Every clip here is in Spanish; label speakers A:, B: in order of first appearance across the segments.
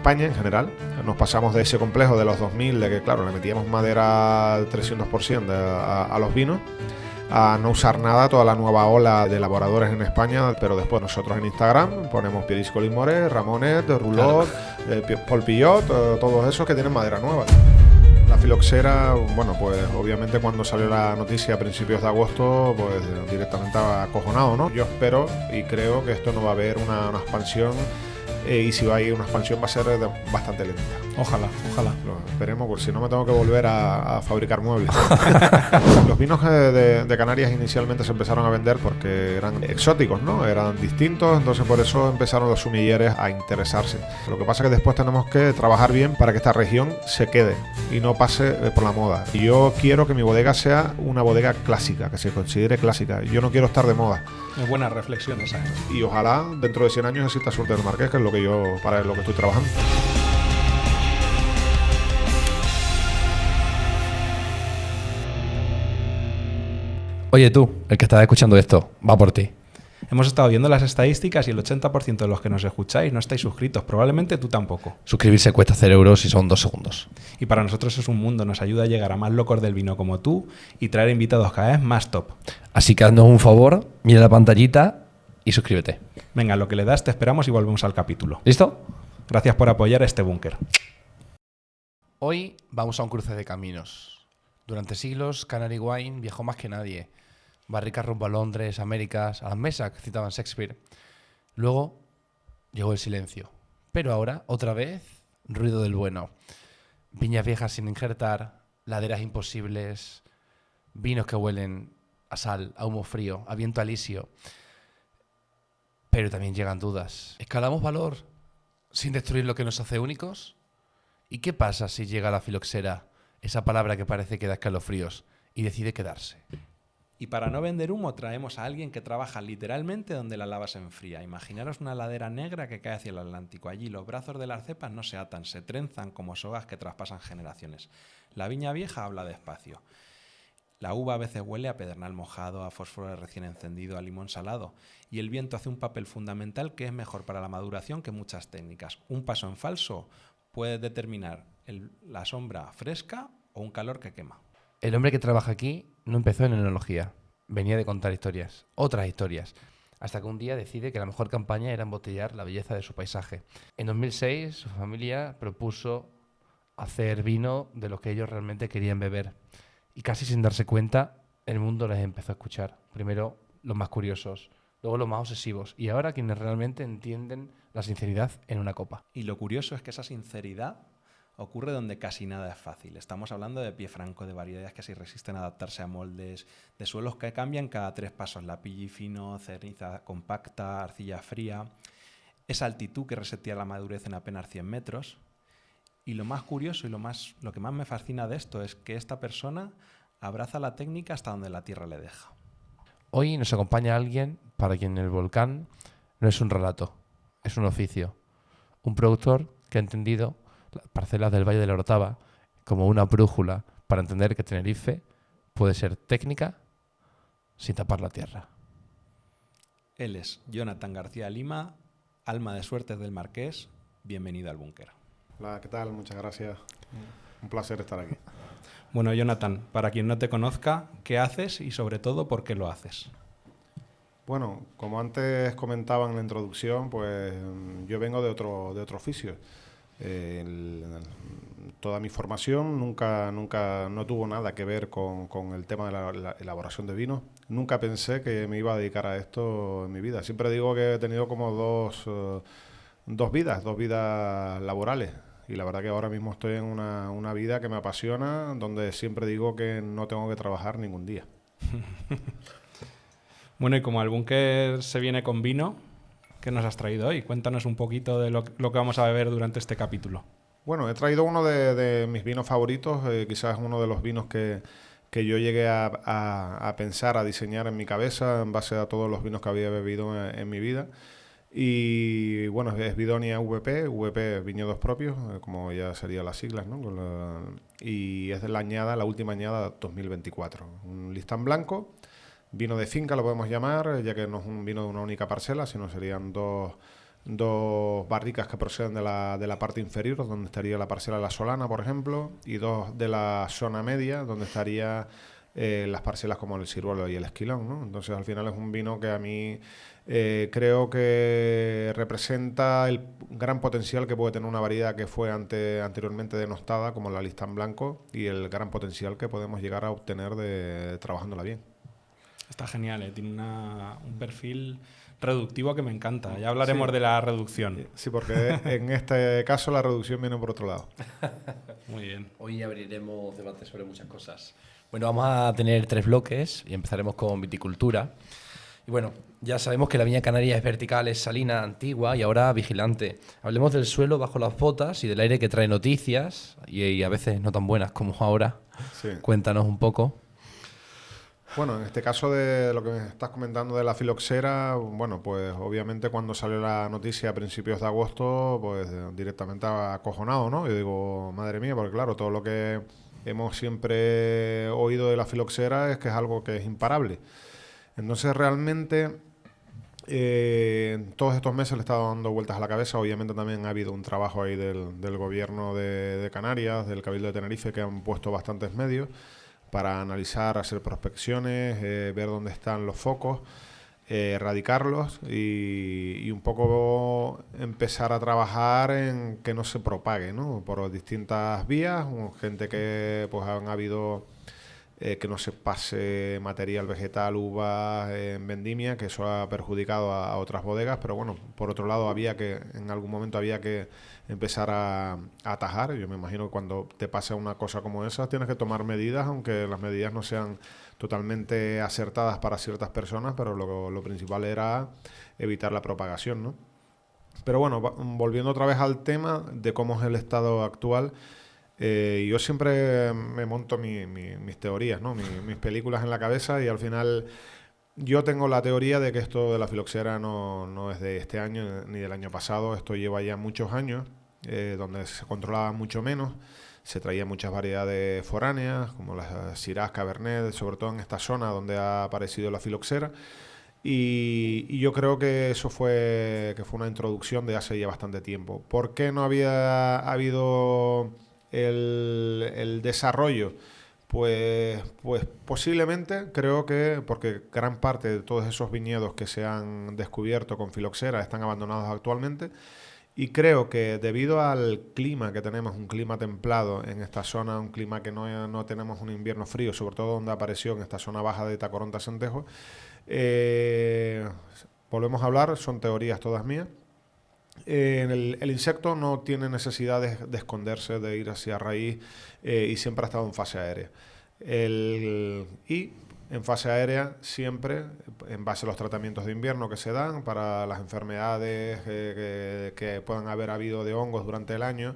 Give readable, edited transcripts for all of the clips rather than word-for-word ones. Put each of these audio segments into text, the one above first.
A: España en general. Nos pasamos de ese complejo de los 2000, de que claro, le metíamos madera 300% a los vinos, a no usar nada, toda la nueva ola de elaboradores en España, pero después nosotros en Instagram ponemos Piedisco Limoré, Ramonet, Rouleau, Paul Pillot, todos esos que tienen madera nueva. La filoxera, bueno, pues obviamente cuando salió la noticia a principios de agosto, pues directamente acojonado, ¿no? Yo espero y creo que esto no va a haber una expansión, y si va a ir una expansión va a ser bastante lenta.
B: Ojalá, ojalá.
A: Lo esperemos, porque si no me tengo que volver a fabricar muebles. Los vinos de Canarias inicialmente se empezaron a vender porque eran exóticos, ¿no? Eran distintos, entonces por eso empezaron los sumilleres a interesarse. Lo que pasa es que después tenemos que trabajar bien para que esta región se quede y no pase por la moda. Y yo quiero que mi bodega sea una bodega clásica, que se considere clásica. Yo no quiero estar de moda.
B: Es buena reflexión esa.
A: Y ojalá dentro de 100 años exista Surte del Marqués, que es para lo que estoy trabajando.
C: Oye tú, el que estás escuchando esto, va por ti.
B: Hemos estado viendo las estadísticas y el 80% de los que nos escucháis no estáis suscritos. Probablemente tú tampoco.
C: Suscribirse cuesta 0 euros y son 2 segundos.
B: Y para nosotros es un mundo. Nos ayuda a llegar a más locos del vino como tú y traer invitados cada vez más top.
C: Así que haznos un favor, mira la pantallita y suscríbete.
B: Venga, lo que le das te esperamos y volvemos al capítulo.
C: ¿Listo?
B: Gracias por apoyar a este búnker.
C: Hoy vamos a un cruce de caminos. Durante siglos, Canary Wine viajó más que nadie. Barricas rumbo a Londres, Américas, a las mesas que citaban Shakespeare. Luego llegó el silencio. Pero ahora, otra vez, ruido del bueno. Viñas viejas sin injertar, laderas imposibles, vinos que huelen a sal, a humo frío, a viento alisio. Pero también llegan dudas. ¿Escalamos valor sin destruir lo que nos hace únicos? ¿Y qué pasa si llega la filoxera, esa palabra que parece que da escalofríos, y decide quedarse?
B: Y para no vender humo traemos a alguien que trabaja literalmente donde la lava se enfría. Imaginaros una ladera negra que cae hacia el Atlántico. Allí los brazos de las cepas no se atan, se trenzan como sogas que traspasan generaciones. La viña vieja habla despacio. La uva a veces huele a pedernal mojado, a fósforo recién encendido, a limón salado. Y el viento hace un papel fundamental que es mejor para la maduración que muchas técnicas. Un paso en falso puede determinar la sombra fresca o un calor que quema.
C: El hombre que trabaja aquí no empezó en enología, venía de contar historias, otras historias, hasta que un día decide que la mejor campaña era embotellar la belleza de su paisaje. En 2006 su familia propuso hacer vino de lo que ellos realmente querían beber y casi sin darse cuenta el mundo les empezó a escuchar. Primero los más curiosos, luego los más obsesivos y ahora quienes realmente entienden la sinceridad en una copa.
B: Y lo curioso es que esa sinceridad ocurre donde casi nada es fácil. Estamos hablando de pie franco, de variedades que se resisten a adaptarse a moldes, de suelos que cambian cada 3 pasos, lapilli fino, ceniza compacta, arcilla fría, esa altitud que resetea la madurez en apenas 100 metros. Y lo más curioso y lo que más me fascina de esto es que esta persona abraza la técnica hasta donde la tierra le deja.
C: Hoy nos acompaña alguien para quien el volcán no es un relato, es un oficio. Un productor que ha entendido las parcelas del Valle de la Orotava como una brújula para entender que Tenerife puede ser técnica sin tapar la tierra.
B: Él es Jonathan García Lima, alma de suertes del Marqués. Bienvenido al búnker.
A: Hola, ¿qué tal? Muchas gracias. Un placer estar aquí.
B: Bueno, Jonathan, para quien no te conozca, ¿qué haces y sobre todo por qué lo haces?
A: Bueno, como antes comentaba en la introducción, pues yo vengo de otro oficio. Toda mi formación nunca no tuvo nada que ver con el tema de la elaboración de vinos. Nunca pensé que me iba a dedicar a esto en mi vida. Siempre digo que he tenido como dos vidas laborales. Y la verdad que ahora mismo estoy en una vida que me apasiona, donde siempre digo que no tengo que trabajar ningún día.
B: Bueno, y como al búnker se viene con vino, ¿qué nos has traído hoy? Cuéntanos un poquito de lo que vamos a beber durante este capítulo.
A: Bueno, he traído uno de mis vinos favoritos, quizás uno de los vinos que yo llegué a pensar, a diseñar en mi cabeza en base a todos los vinos que había bebido en mi vida. Y bueno, es Vidonia VP, viñedos propios, como ya serían las siglas, ¿no? Y es de la última añada 2024. Un listán blanco, vino de finca lo podemos llamar, ya que no es un vino de una única parcela, sino serían dos 2 barricas que proceden de la parte inferior, donde estaría la parcela de la Solana, por ejemplo, y 2 de la zona media, donde estaría las parcelas como el Ciruelo y el Esquilón, ¿no? Entonces al final es un vino que a mí creo que representa el gran potencial que puede tener una variedad que fue anteriormente denostada como la Listán Blanco, y el gran potencial que podemos llegar a obtener trabajándola bien.
B: Está genial, tiene un perfil reductivo que me encanta. Ya hablaremos de la reducción.
A: Sí, porque en este caso la reducción viene por otro lado.
B: Muy bien.
C: Hoy abriremos debate sobre muchas cosas. Bueno, vamos a tener 3 bloques y empezaremos con viticultura. Y bueno, ya sabemos que la viña canaria es vertical, es salina, antigua y ahora vigilante. Hablemos del suelo bajo las botas y del aire que trae noticias y a veces no tan buenas como ahora.
A: Sí.
C: Cuéntanos un poco.
A: Bueno, en este caso de lo que me estás comentando de la filoxera, bueno, pues obviamente cuando salió la noticia a principios de agosto, pues directamente acojonado, ¿no? Yo digo, madre mía, porque claro, todo lo que hemos siempre oído de la filoxera es que es algo que es imparable. Entonces realmente todos estos meses le he estado dando vueltas a la cabeza. Obviamente también ha habido un trabajo ahí del gobierno de Canarias, del Cabildo de Tenerife, que han puesto bastantes medios para analizar, hacer prospecciones, ver dónde están los focos, erradicarlos y un poco empezar a trabajar en que no se propague, ¿no? Por distintas vías, gente que pues han habido que no se pase material vegetal, uvas en vendimia, que eso ha perjudicado a otras bodegas, pero bueno, por otro lado en algún momento había que empezar a atajar. Yo me imagino que cuando te pasa una cosa como esa tienes que tomar medidas, aunque las medidas no sean totalmente acertadas para ciertas personas, pero lo principal era evitar la propagación, ¿no? Pero bueno, volviendo otra vez al tema de cómo es el estado actual, yo siempre me monto mis teorías, ¿no? Mis películas en la cabeza, y al final yo tengo la teoría de que esto de la filoxera no es de este año ni del año pasado. Esto lleva ya muchos años, donde se controlaba mucho menos, se traían muchas variedades foráneas, como las Syrah, Cabernet, sobre todo en esta zona donde ha aparecido la filoxera. Y yo creo que eso fue una introducción de hace ya bastante tiempo. ¿Por qué no había habido el desarrollo? Pues posiblemente, creo que porque gran parte de todos esos viñedos que se han descubierto con filoxera están abandonados actualmente, y creo que debido al clima que tenemos, un clima templado en esta zona, un clima que no tenemos un invierno frío, sobre todo donde apareció en esta zona baja de Tacoronte-Sentejo, volvemos a hablar, son teorías todas mías. El insecto no tiene necesidad de esconderse, de ir hacia raíz, y siempre ha estado en fase aérea. Y en fase aérea siempre, en base a los tratamientos de invierno que se dan para las enfermedades que puedan haber habido de hongos durante el año,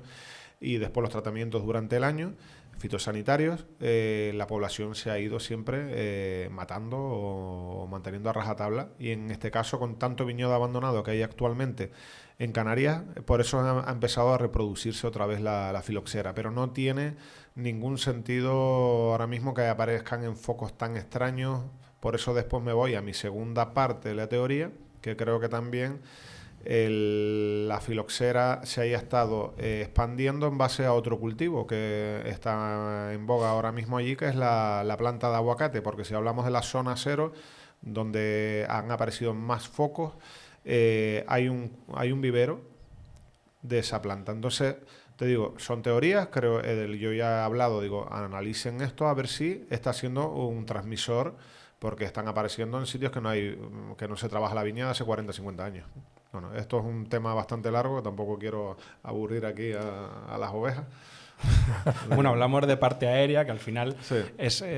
A: y después los tratamientos durante el año, fitosanitarios, la población se ha ido siempre matando o manteniendo a rajatabla, y en este caso, con tanto viñedo abandonado que hay actualmente en Canarias, por eso ha empezado a reproducirse otra vez la filoxera, pero no tiene ningún sentido ahora mismo que aparezcan en focos tan extraños. Por eso después me voy a mi segunda parte de la teoría, que creo que también la filoxera se haya estado expandiendo en base a otro cultivo que está en boga ahora mismo allí, que es la planta de aguacate, porque si hablamos de la zona cero, donde han aparecido más focos, hay un vivero de esa planta. Entonces, te digo, son teorías, creo, yo ya he hablado, digo, analicen esto a ver si está siendo un transmisor, porque están apareciendo en sitios que no se trabaja la viña hace 40, 50 años. Bueno, esto es un tema bastante largo, tampoco quiero aburrir aquí a las ovejas.
B: Bueno, hablamos de parte aérea, que al final
A: Sí.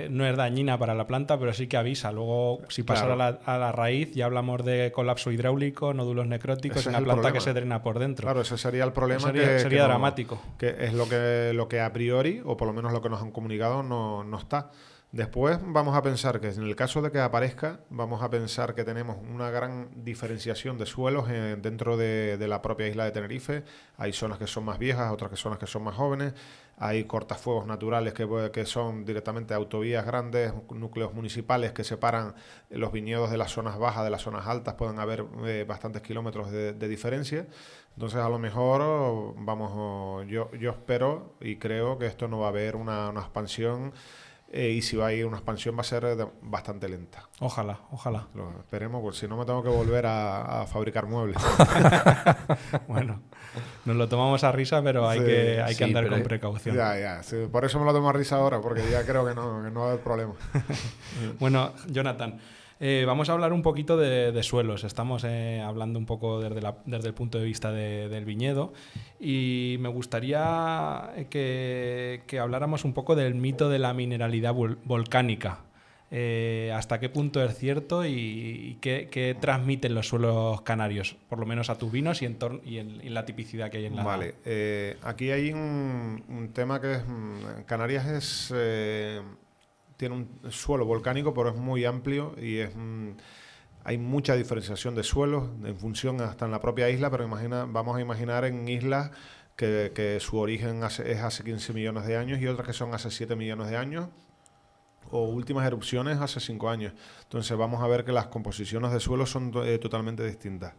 B: no es dañina para la planta, pero sí que avisa. Luego, si pasa
A: Claro.
B: a la raíz, ya hablamos de colapso hidráulico, nódulos necróticos,
A: Ese es
B: una
A: el
B: planta
A: problema.
B: que se drena por dentro.
A: Claro, ese sería el problema.
B: Sería
A: no-
B: dramático.
A: Que es lo que a priori, o por lo menos lo que nos han comunicado, no está. Después vamos a pensar que en el caso de que aparezca, vamos a pensar que tenemos una gran diferenciación de suelos dentro de la propia isla de Tenerife. Hay zonas que son más viejas, otras que zonas que son más jóvenes. Hay cortafuegos naturales que son directamente autovías grandes, núcleos municipales que separan los viñedos de las zonas bajas de las zonas altas. Pueden haber bastantes kilómetros de diferencia. Entonces, a lo mejor, yo espero y creo que esto no va a haber una expansión. Y si va a ir una expansión va a ser bastante lenta.
B: Ojalá, ojalá.
A: Lo esperemos, porque si no me tengo que volver a fabricar muebles.
B: Bueno, nos lo tomamos a risa, pero hay que andar con precaución.
A: Ya. Sí, por eso me lo tomo a risa ahora, porque ya creo que no va a haber problema.
B: Bueno, Jonathan, vamos a hablar un poquito de suelos. Estamos hablando un poco desde el punto de vista del viñedo y me gustaría que habláramos un poco del mito de la mineralidad volcánica. ¿Hasta qué punto es cierto y qué transmiten los suelos canarios, por lo menos a tus vinos y en la tipicidad que hay en la...
A: Vale, aquí hay un tema que es... Canarias tiene un suelo volcánico, pero es muy amplio y hay mucha diferenciación de suelos en función hasta en la propia isla, pero vamos a imaginar en islas que su origen es hace 15 millones de años y otras que son hace 7 millones de años, o últimas erupciones hace 5 años. Entonces vamos a ver que las composiciones de suelo son totalmente distintas.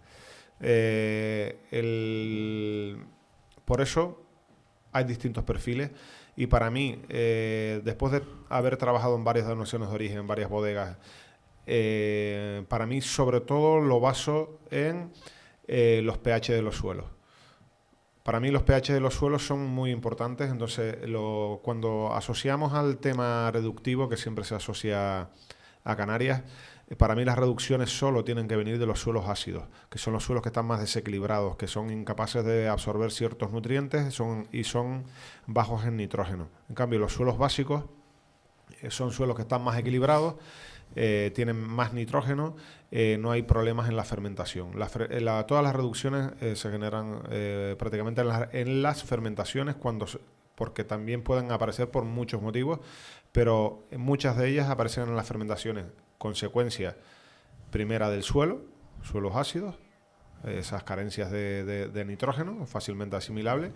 A: Por eso hay distintos perfiles. Y para mí, después de haber trabajado en varias denominaciones de origen, en varias bodegas, para mí sobre todo lo baso en los pH de los suelos. Para mí los pH de los suelos son muy importantes, entonces cuando asociamos al tema reductivo, que siempre se asocia a Canarias, para mí las reducciones solo tienen que venir de los suelos ácidos, que son los suelos que están más desequilibrados, que son incapaces de absorber ciertos nutrientes y son bajos en nitrógeno. En cambio, los suelos básicos son suelos que están más equilibrados, tienen más nitrógeno, no hay problemas en la fermentación. Todas las reducciones se generan prácticamente en las fermentaciones, porque también pueden aparecer por muchos motivos, pero muchas de ellas aparecen en las fermentaciones. Consecuencia primera del suelos ácidos, esas carencias de nitrógeno fácilmente asimilables,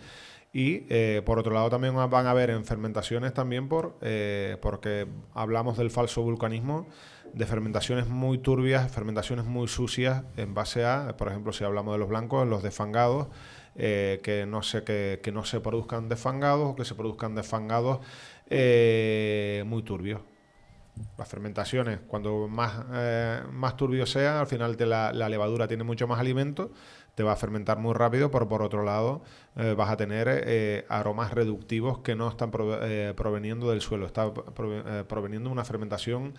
A: y por otro lado también van a haber en fermentaciones también porque hablamos del falso vulcanismo, de fermentaciones muy turbias, fermentaciones muy sucias en base a, por ejemplo, si hablamos de los blancos, los desfangados, que no se produzcan desfangados o que se produzcan desfangados muy turbios. Las fermentaciones, cuando más turbio sea, al final la levadura tiene mucho más alimento, te va a fermentar muy rápido, pero por otro lado vas a tener aromas reductivos que no están proveniendo del suelo, está proveniendo de una fermentación,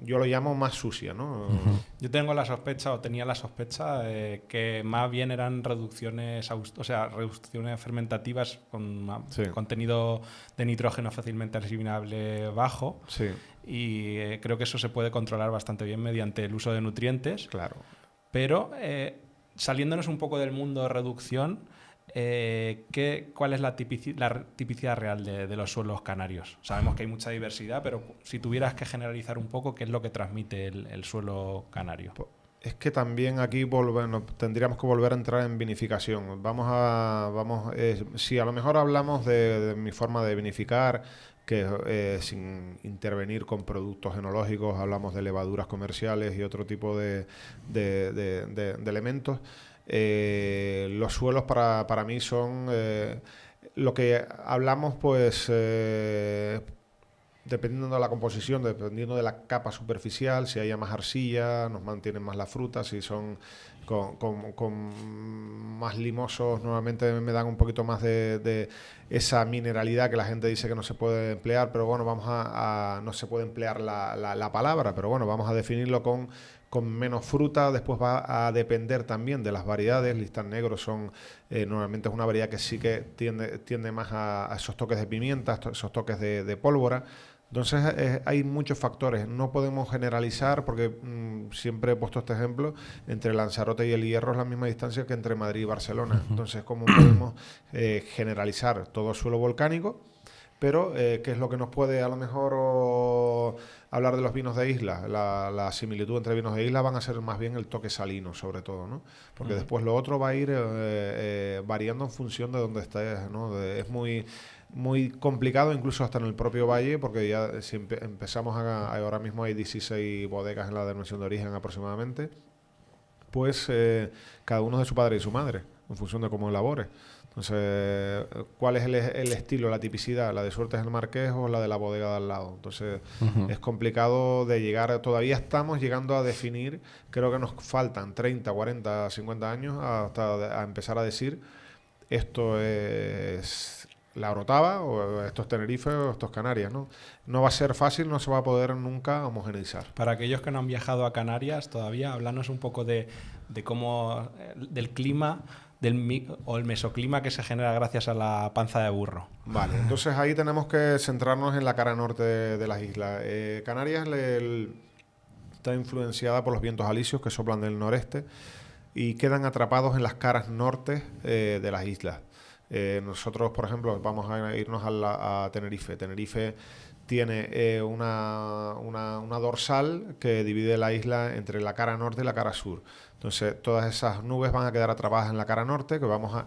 A: yo lo llamo más sucia, ¿no?
B: Yo tenía la sospecha que más bien eran reducciones fermentativas con contenido de nitrógeno fácilmente asimilable bajo.
A: Sí.
B: Y creo que eso se puede controlar bastante bien mediante el uso de nutrientes.
A: Claro.
B: Pero saliéndonos un poco del mundo de reducción, ¿cuál es la tipicidad real de los suelos canarios? Sabemos que hay mucha diversidad, pero si tuvieras que generalizar un poco, ¿qué es lo que transmite el suelo canario?
A: Es que también aquí tendríamos que volver a entrar en vinificación. Si a lo mejor hablamos de mi forma de vinificar, que sin intervenir con productos enológicos, hablamos de levaduras comerciales y otro tipo de elementos. Los suelos para mí son lo que hablamos, pues dependiendo de la composición, dependiendo de la capa superficial, si haya más arcilla, nos mantienen más las frutas, si son con más limosos, normalmente me dan un poquito más de esa mineralidad que la gente dice que no se puede emplear, pero bueno, no se puede emplear la palabra, pero bueno, vamos a definirlo con menos fruta. Después va a depender también de las variedades. Listán negros normalmente es una variedad que sí que tiende más a esos toques de pimienta, esos toques de pólvora. Entonces hay muchos factores, no podemos generalizar porque siempre he puesto este ejemplo, entre Lanzarote y El Hierro es la misma distancia que entre Madrid y Barcelona. Entonces, ¿cómo podemos generalizar todo suelo volcánico? pero ¿qué es lo que nos puede a lo mejor hablar de los vinos de isla? La similitud entre vinos de isla van a ser más bien el toque salino, sobre todo, ¿no? Porque después lo otro va a ir variando en función de dónde estés, ¿no? Es muy complicado, incluso hasta en el propio valle, porque ya si empezamos ahora mismo hay 16 bodegas en la denominación de origen aproximadamente, pues cada uno es de su padre y su madre, en función de cómo elabore. Entonces, ¿cuál es el estilo, la tipicidad? ¿La de Suertes del Marqués o la de la bodega de al lado? Entonces, es complicado de llegar, todavía estamos llegando a definir, creo que nos faltan 30, 40, 50 años hasta a empezar a decir esto es la Orotava o esto es Tenerife o esto es Canarias, ¿no? No va a ser fácil, no se va a poder nunca homogeneizar.
B: Para aquellos que no han viajado a Canarias todavía, háblanos un poco de cómo, del clima o el mesoclima que se genera gracias a la panza de burro.
A: Vale, entonces ahí tenemos que centrarnos en la cara norte de las islas. Canarias está influenciada por los vientos alisios que soplan del noreste y quedan atrapados en las caras norte de las islas. Nosotros, por ejemplo, vamos a irnos a Tenerife. Tenerife tiene una dorsal que divide la isla entre la cara norte y la cara sur. Entonces, todas esas nubes van a quedar atrapadas en la cara norte,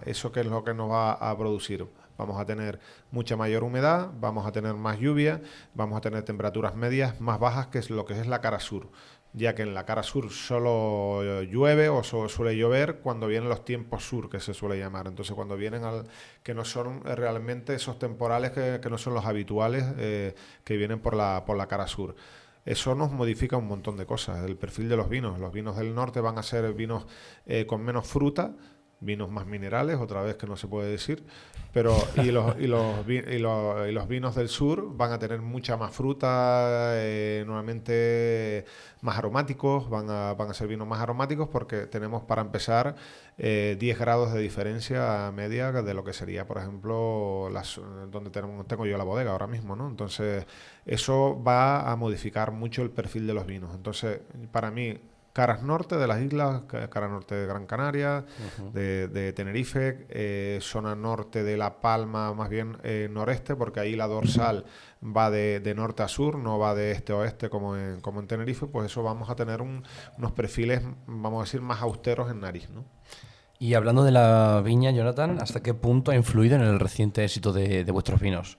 A: eso que es lo que nos va a producir. Vamos a tener mucha mayor humedad, vamos a tener más lluvia, vamos a tener temperaturas medias más bajas que es lo que es la cara sur, ya que en la cara sur solo llueve o suele llover cuando vienen los tiempos sur, que se suele llamar. Entonces, cuando vienen que no son realmente esos temporales que no son los habituales que vienen por la cara sur. Eso nos modifica un montón de cosas. El perfil de los vinos. Los vinos del norte van a ser vinos con menos fruta, vinos más minerales, otra vez que no se puede decir, pero y los vinos del sur van a tener mucha más fruta, normalmente más aromáticos, van a ser vinos más aromáticos porque tenemos para empezar 10 grados de diferencia media de lo que sería, por ejemplo, donde tengo yo la bodega ahora mismo, ¿no? Entonces, eso va a modificar mucho el perfil de los vinos. Entonces, para mí, caras norte de las islas, cara norte de Gran Canaria, de Tenerife, zona norte de La Palma, más bien noreste, porque ahí la dorsal va de norte a sur, no va de este a oeste como en Tenerife, pues eso vamos a tener unos perfiles, vamos a decir, más austeros en nariz, ¿no?
C: Y hablando de la viña, Jonathan, ¿hasta qué punto ha influido en el reciente éxito de vuestros vinos?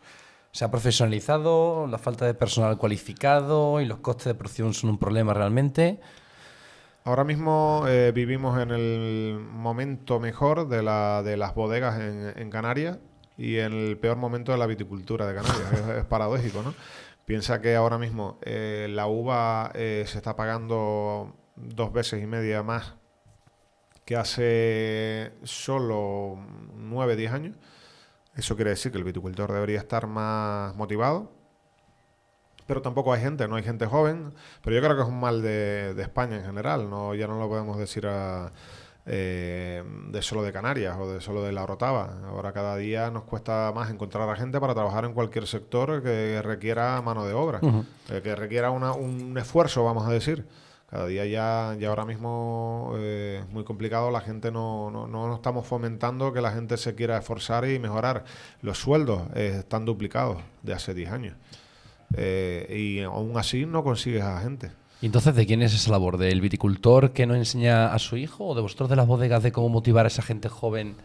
C: ¿Se ha profesionalizado? ¿La falta de personal cualificado y los costes de producción son un problema realmente?
A: Ahora mismo vivimos en el momento mejor de las bodegas en Canarias y en el peor momento de la viticultura de Canarias. Es paradójico, ¿no? Piensa que ahora mismo la uva se está pagando 2 veces y media más que hace solo 9, 10 años. Eso quiere decir que el viticultor debería estar más motivado. Pero tampoco no hay gente joven. Pero yo creo que es un mal de España en general. Ya no lo podemos decir de solo de Canarias o de solo de la Orotava. Ahora cada día nos cuesta más encontrar a gente para trabajar en cualquier sector que requiera mano de obra, que requiera un esfuerzo, vamos a decir. Cada día ya ahora mismo es muy complicado, la gente no estamos fomentando que la gente se quiera esforzar y mejorar. Los sueldos están duplicados de hace 10 años. Y aún así no consigues a la gente.
C: ¿Y entonces de quién es esa labor? ¿Del viticultor que no enseña a su hijo o de vosotros de las bodegas de cómo motivar a esa gente joven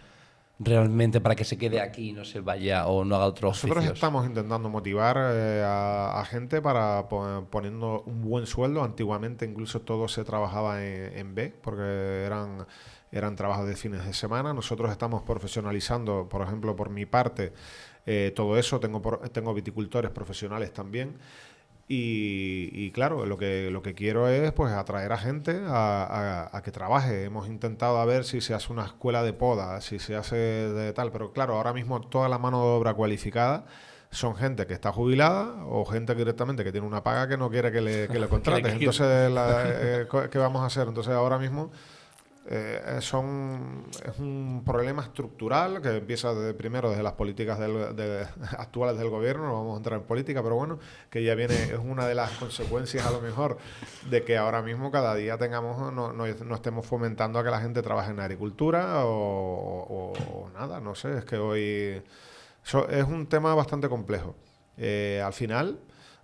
C: realmente para que se quede aquí y no se vaya o no haga otros oficios?
A: Nosotros estamos intentando motivar a gente para poniendo un buen sueldo. Antiguamente incluso todo se trabajaba en B porque eran trabajos de fines de semana. Nosotros estamos profesionalizando, por ejemplo, por mi parte, todo eso. Tengo viticultores profesionales también. Y claro, lo que quiero es pues atraer a gente a que trabaje. Hemos intentado a ver si se hace una escuela de poda, si se hace de tal, pero claro, ahora mismo toda la mano de obra cualificada son gente que está jubilada o gente directamente que tiene una paga que no quiere que le contraten. Entonces, ¿qué vamos a hacer? Entonces, ahora mismo es un problema estructural que empieza primero desde las políticas actuales del gobierno. No vamos a entrar en política, pero bueno, que ya es una de las consecuencias a lo mejor de que ahora mismo cada día no estemos fomentando a que la gente trabaje en agricultura o nada, no sé, es que hoy es un tema bastante complejo. Al final,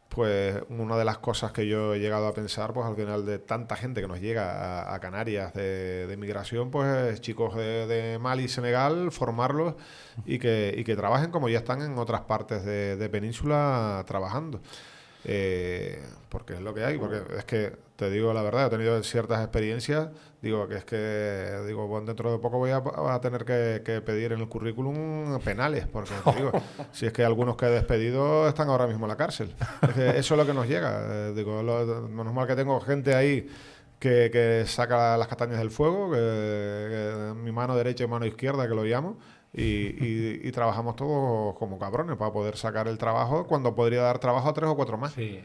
A: pues una de las cosas que yo he llegado a pensar, pues al final de tanta gente que nos llega a Canarias de migración, pues chicos de Mali y Senegal, formarlos y que trabajen como ya están en otras partes de península trabajando. Porque es lo que hay, porque es que te digo la verdad, he tenido ciertas experiencias, digo que es que digo, bueno, dentro de poco voy a tener que pedir en el currículum penales, porque te digo, si es que algunos que he despedido están ahora mismo en la cárcel. Es que eso es lo que nos llega. Digo, menos mal que tengo gente ahí que saca las castañas del fuego, que mi mano derecha y mano izquierda, que lo llamo. Y trabajamos todos como cabrones para poder sacar el trabajo cuando podría dar trabajo a 3 o 4 más.
C: Sí,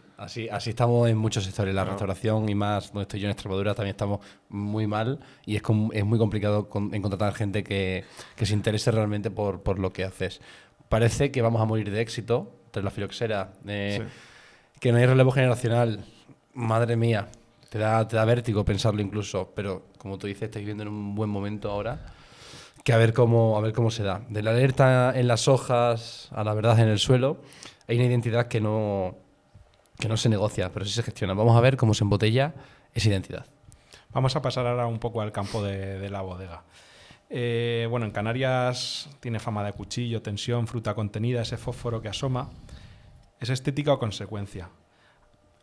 C: así estamos en muchos sectores. La
A: Claro.
C: restauración y más, donde estoy yo en Extremadura, también estamos muy mal y es muy complicado encontrar gente que se interese realmente por lo que haces. Parece que vamos a morir de éxito tras la filoxera,
A: Sí.
C: que no hay relevo generacional. Madre mía, te da vértigo pensarlo incluso, pero como tú dices, estáis viviendo en un buen momento ahora. Que a ver cómo se da. De la alerta en las hojas a la verdad en el suelo, hay una identidad que no se negocia, pero sí se gestiona. Vamos a ver cómo se embotella esa identidad.
B: Vamos a pasar ahora un poco al campo de la bodega. Bueno, en Canarias tiene fama de cuchillo, tensión, fruta contenida, ese fósforo que asoma. ¿Es estética o consecuencia?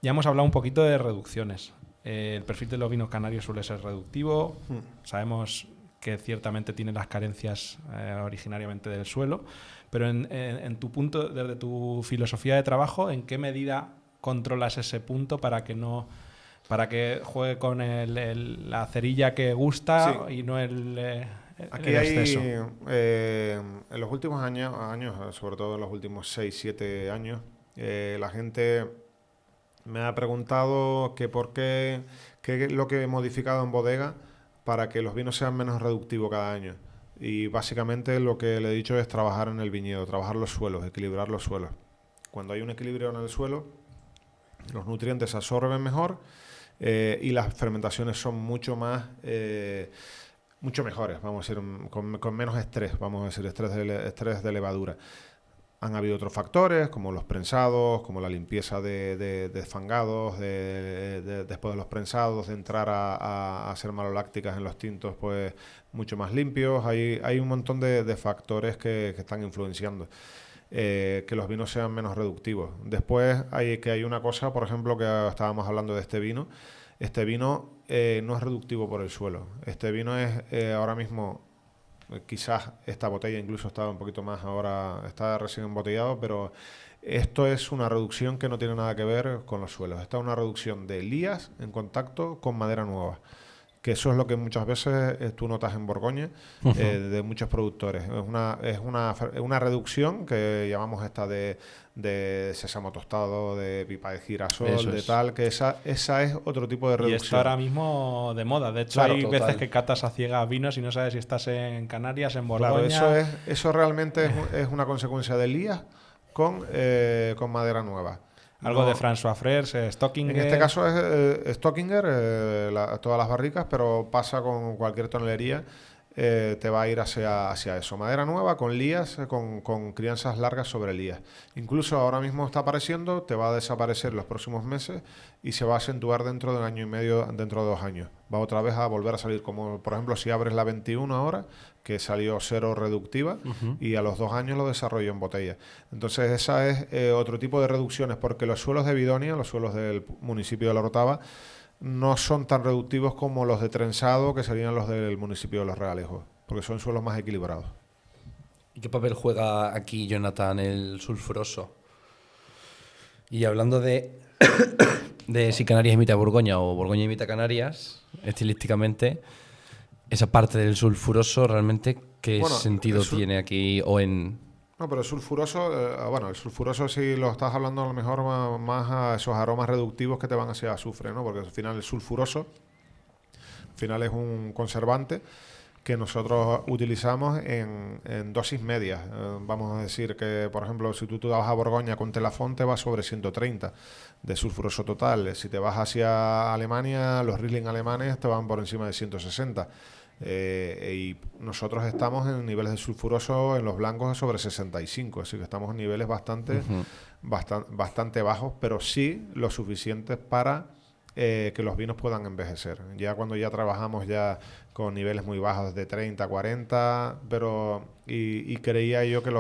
B: Ya hemos hablado un poquito de reducciones. El perfil de los vinos canarios suele ser reductivo. Sabemos que ciertamente tiene las carencias originariamente del suelo, pero en tu punto, desde tu filosofía de trabajo, ¿en qué medida controlas ese punto para que juegue con la cerilla que gusta
A: Sí.
B: y no el
A: Aquí
B: exceso?
A: En los últimos años, sobre todo en los últimos 6, 7 años, la gente me ha preguntado que por qué es lo que he modificado en bodega para que los vinos sean menos reductivos cada año. Y básicamente lo que le he dicho es trabajar en el viñedo, trabajar los suelos, equilibrar los suelos. Cuando hay un equilibrio en el suelo, los nutrientes se absorben mejor y las fermentaciones son mucho mejores, vamos a decir, con menos estrés, vamos a decir, estrés de levadura. Han habido otros factores, como los prensados, como la limpieza de fangados, después de los prensados, de entrar a hacer malolácticas en los tintos, pues mucho más limpios. Hay un montón de factores que están influenciando que los vinos sean menos reductivos. Después hay una cosa, por ejemplo, que estábamos hablando de este vino. Este vino no es reductivo por el suelo. Este vino es ahora mismo... Quizás esta botella incluso está un poquito más ahora, está recién embotellado, pero esto es una reducción que no tiene nada que ver con los suelos. Esta es una reducción de lías en contacto con madera nueva, que eso es lo que muchas veces tú notas en Borgoña de muchos productores. Es una reducción que llamamos esta de sésamo tostado, de pipa de girasol,
C: Eso
A: de
C: es.
A: tal, que esa es otro tipo de
B: Y
A: reducción.
B: está ahora mismo de moda. De hecho,
A: Claro,
B: hay
C: total.
B: veces que catas a ciegas vinos y no sabes si estás en Canarias, en
A: Claro,
B: Borgoña.
A: eso realmente es una consecuencia de lías con madera nueva.
B: Algo
A: No-
B: de François Frères, Stockinger.
A: En este caso es Stockinger, todas las barricas, pero pasa con cualquier tonelería, te va a ir hacia eso. Madera nueva con lías, con crianzas largas sobre lías. Incluso ahora mismo está apareciendo, te va a desaparecer los próximos meses y se va a acentuar dentro de 1 año y medio, dentro de 2 años. Va otra vez a volver a salir, como por ejemplo si abres la 21 ahora, que salió cero reductiva y a los 2 años lo desarrolló en botella. Entonces esa es otro tipo de reducciones, porque los suelos de Bidonia, los suelos del municipio de La Orotava, no son tan reductivos como los de Trenzado, que serían los del municipio de Los Realejos, porque son suelos más equilibrados.
C: ¿Y qué papel juega aquí, Jonathan, el sulfuroso? Y hablando de si Canarias imita Borgoña o Borgoña imita Canarias, estilísticamente, esa parte del sulfuroso realmente, ¿qué
A: Bueno,
C: sentido tiene aquí o en...?
A: No, pero el sulfuroso si lo estás hablando a lo mejor más a esos aromas reductivos que te van hacia azufre, ¿no? Porque al final el sulfuroso, al final es un conservante que nosotros utilizamos en dosis medias. Vamos a decir que, por ejemplo, si tú vas a Borgoña con Telafón, te vas sobre 130 de sulfuroso total. Si te vas hacia Alemania, los Riesling alemanes te van por encima de 160. Y nosotros estamos en niveles de sulfuroso en los blancos sobre 65, así que estamos en niveles bastante bajos, pero sí lo suficientes para que los vinos puedan envejecer. Ya cuando ya trabajamos ya con niveles muy bajos de 30, 40, y creía yo que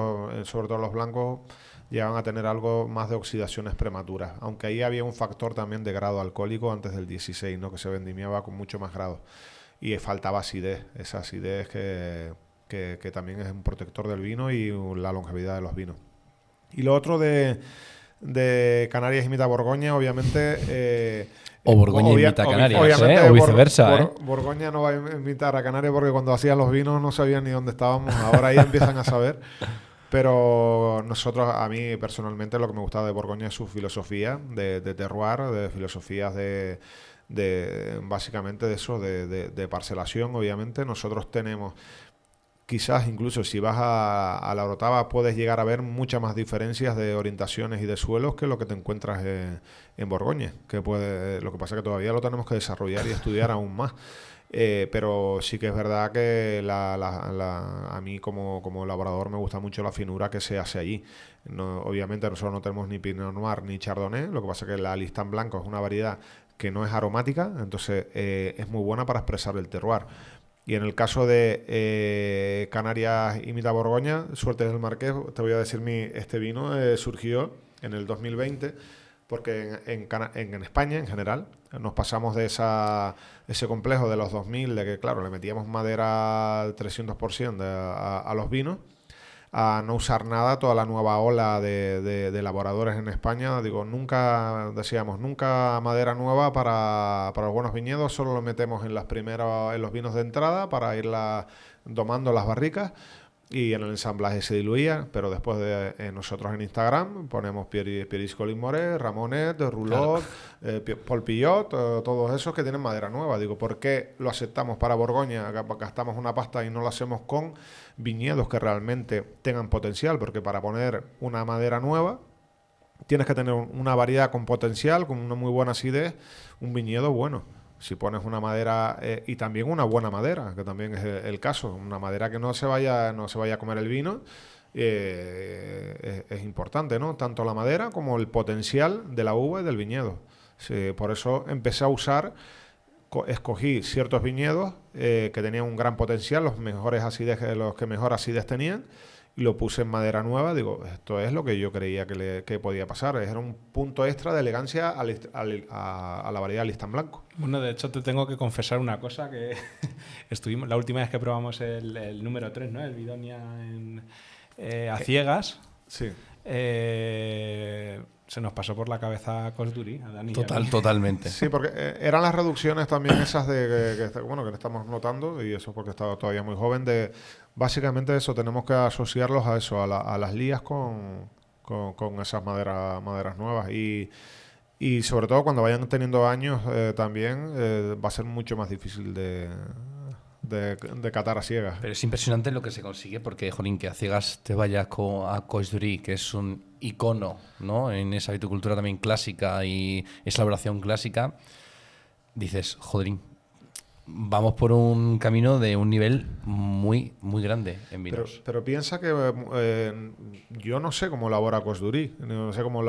A: sobre todo los blancos llegan a tener algo más de oxidaciones prematuras, aunque ahí había un factor también de grado alcohólico antes del 16, ¿no? Que se vendimiaba con mucho más grado. Y faltaba acidez, esa acidez que también es un protector del vino y la longevidad de los vinos. Y lo otro de Canarias imita Borgoña, obviamente...
C: o Borgoña imita Canarias,
A: obviamente,
C: o viceversa.
A: Borgoña no va a invitar a Canarias porque cuando hacían los vinos no sabían ni dónde estábamos, ahora ya empiezan a saber. Pero a mí personalmente, lo que me gusta de Borgoña es su filosofía de terroir, de filosofías básicamente de eso, de parcelación. Obviamente nosotros tenemos, quizás incluso si vas a la Orotava puedes llegar a ver muchas más diferencias de orientaciones y de suelos que lo que te encuentras en Borgoña, lo que pasa es que todavía lo tenemos que desarrollar y estudiar aún más. Pero sí que es verdad que a mí como elaborador me gusta mucho la finura que se hace allí. Obviamente nosotros no tenemos ni Pinot Noir ni Chardonnay, lo que pasa es que la Listán Blanco es una variedad que no es aromática, entonces es muy buena para expresar el terroir. Y en el caso de Canarias imita Borgoña, Suertes del Marqués, te voy a decir, este vino surgió en el 2020 porque en España en general nos pasamos de ese complejo de los 2000, de que claro, le metíamos madera 300% a los vinos, a no usar nada, toda la nueva ola de elaboradores en España. Digo, nunca madera nueva para los buenos viñedos, solo lo metemos en los vinos de entrada para irla domando las barricas, y en el ensamblaje se diluía, pero después nosotros en Instagram ponemos Pieris Colin Moret, Ramonet, Rouleau, Paul Pillot, todos esos que tienen madera nueva. Digo, ¿por qué lo aceptamos para Borgoña? Gastamos una pasta y no lo hacemos con viñedos que realmente tengan potencial, porque para poner una madera nueva tienes que tener una variedad con potencial, con una muy buena acidez, un viñedo bueno. Si pones una madera y también una buena madera, que también es el caso, una madera que no se vaya a comer el vino, es importante, ¿no? Tanto la madera como el potencial de la uva y del viñedo. Sí, por eso empecé a escogí ciertos viñedos que tenían un gran potencial, los que mejor acidez tenían, y lo puse en madera nueva. Digo, esto es lo que yo creía que podía pasar. Era un punto extra de elegancia a la variedad Listán Blanco.
B: Bueno, de hecho te tengo que confesar una cosa, que estuvimos la última vez que probamos el número 3, ¿no? El Bidonia a ciegas.
A: Sí.
B: Se nos pasó por la cabeza Cosduri, a Dani.
C: Totalmente.
A: Sí, porque eran las reducciones también esas que estamos notando, y eso porque estaba todavía muy joven, básicamente eso, tenemos que asociarlos a eso, a las lías con esas maderas nuevas. Y sobre todo cuando vayan teniendo años también va a ser mucho más difícil de catar a ciegas.
C: Pero es impresionante lo que se consigue, porque, jolín, que a ciegas te vayas a Coix-Dury, que es un icono, ¿no?, en esa viticultura también clásica y esa elaboración clásica, dices, jodrín, vamos por un camino de un nivel muy, muy grande en vinos.
A: Pero piensa que yo no sé cómo elabora Cosduri, no sé cómo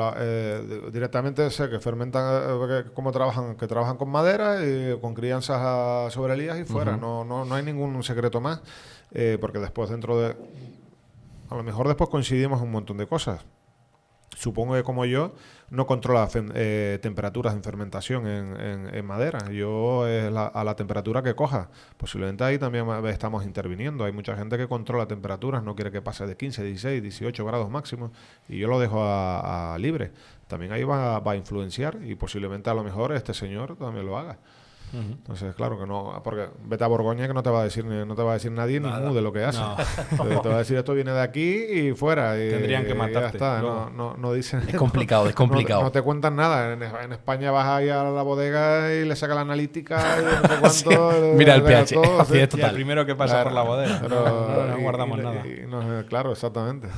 A: directamente sé que fermentan, cómo trabajan con madera, con crianzas sobre elías y fuera. No hay ningún secreto más, porque después a lo mejor después coincidimos en un montón de cosas. Supongo que como yo no controla temperaturas en fermentación en madera. Yo a la temperatura que coja. Posiblemente ahí también estamos interviniendo. Hay mucha gente que controla temperaturas, no quiere que pase de 15, 16, 18 grados máximo, y yo lo dejo a libre. También ahí va a influenciar, y posiblemente a lo mejor este señor también lo haga. Entonces, claro que no, porque vete a Borgoña, que no te va a decir nadie ni mu de lo que hace. No. Te va a decir, esto viene de aquí y fuera.
B: Tendrían que matarte.
A: Ya está, no dicen.
C: Es complicado.
A: No te cuentan nada. En España vas ahí a la bodega y le sacas la analítica y no sé cuánto.
C: Sí. Mira el pH.
B: Todo, así es total. El primero que pasa por la bodega.
A: Pero,
B: no guardamos nada.
A: Claro, exactamente.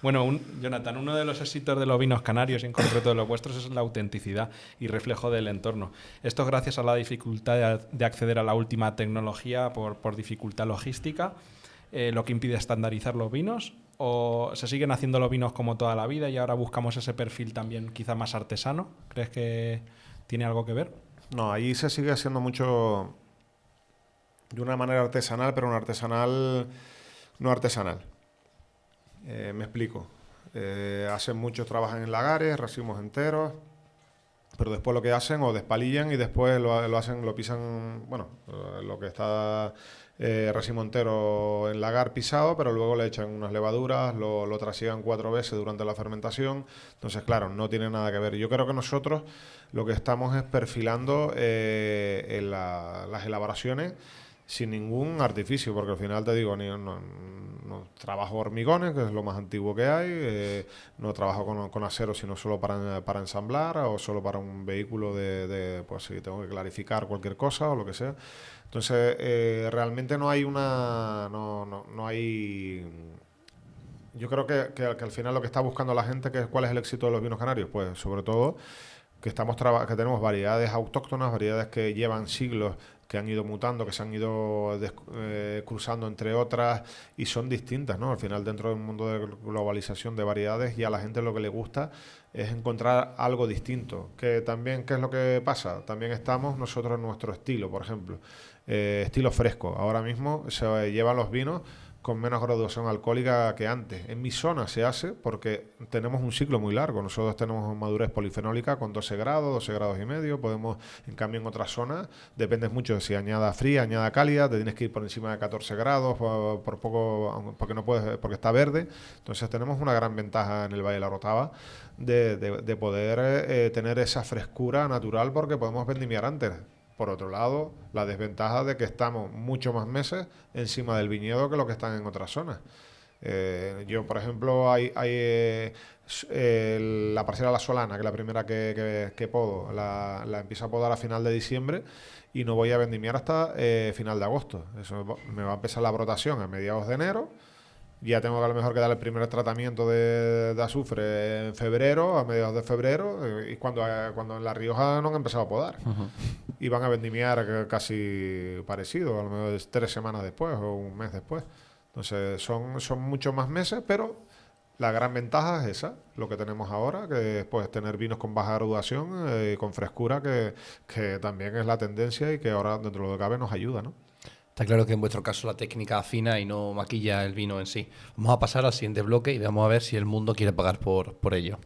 B: Bueno, Jonathan, uno de los éxitos de los vinos canarios, en concreto de los vuestros, es la autenticidad y reflejo del entorno. Esto es gracias a la la dificultad de acceder a la última tecnología por dificultad logística lo que impide estandarizar los vinos? ¿O se siguen haciendo los vinos como toda la vida y ahora buscamos ese perfil también quizá más artesano? ¿Crees que tiene algo que ver?
A: No, ahí se sigue haciendo mucho de una manera artesanal, pero un artesanal no artesanal. Me explico. Hacen muchos, trabajan en lagares, racimos enteros, pero después lo que hacen o despalillan y después lo hacen, lo pisan, bueno, lo que está racimo entero en lagar pisado, pero luego le echan unas levaduras, lo trasiegan 4 veces durante la fermentación. Entonces, claro, no tiene nada que ver. Yo creo que nosotros lo que estamos es perfilando las elaboraciones sin ningún artificio, porque al final te digo, no trabajo hormigones, que es lo más antiguo que hay, no trabajo con acero, sino solo para ensamblar o solo para un vehículo pues si tengo que clarificar cualquier cosa o lo que sea. Entonces, realmente no hay no hay... Yo creo que al final lo que está buscando la gente, ¿cuál es el éxito de los vinos canarios? Pues sobre todo que que tenemos variedades autóctonas, variedades que llevan siglos, que han ido mutando, que se han ido cruzando entre otras y son distintas, ¿no? Al final, dentro del mundo de globalización de variedades, y a la gente lo que le gusta es encontrar algo distinto. Que también, ¿qué es lo que pasa? También estamos nosotros en nuestro estilo, por ejemplo, estilo fresco. Ahora mismo se llevan los vinos con menos graduación alcohólica que antes. En mi zona se hace porque tenemos un ciclo muy largo. Nosotros tenemos madurez polifenólica con 12 grados, 12 grados y medio. Podemos, en cambio, en otras zonas, depende mucho de si añada fría, añada cálida, te tienes que ir por encima de 14 grados por poco, porque no puedes, porque está verde. Entonces tenemos una gran ventaja en el Valle de la Rotava de poder tener esa frescura natural porque podemos vendimiar antes. Por otro lado, la desventaja de que estamos mucho más meses encima del viñedo que lo que están en otras zonas. Yo, por ejemplo, la parcela La Solana, que es la primera que podo, la empiezo a podar a final de diciembre y no voy a vendimiar hasta final de agosto. Eso me va a empezar la brotación a mediados de enero. Ya tengo que a lo mejor que dar el primer tratamiento de azufre en febrero, a mediados de febrero, y cuando en La Rioja no han empezado a podar. Y van a vendimiar casi parecido, a lo mejor 3 semanas después o un mes después. Entonces son muchos más meses, pero la gran ventaja es esa, lo que tenemos ahora, que es pues, tener vinos con baja graduación y con frescura, que también es la tendencia y que ahora dentro de lo que cabe nos ayuda, ¿no?
C: Está claro que en vuestro caso la técnica afina y no maquilla el vino en sí. Vamos a pasar al siguiente bloque y vamos a ver si el mundo quiere pagar por ello.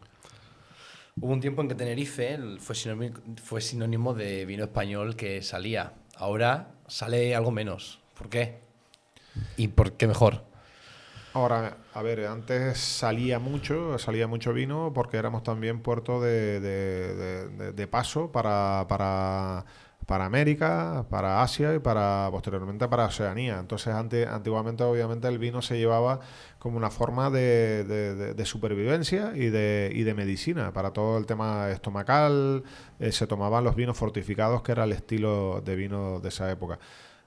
C: Hubo un tiempo en que Tenerife fue sinónimo de vino español que salía. Ahora sale algo menos. ¿Por qué? ¿Y por qué mejor?
A: Ahora, a ver, antes salía mucho vino porque éramos también puerto de paso para América, para Asia y posteriormente para Oceanía. Entonces, antiguamente, obviamente, el vino se llevaba como una forma de supervivencia y de medicina. Para todo el tema estomacal, se tomaban los vinos fortificados, que era el estilo de vino de esa época.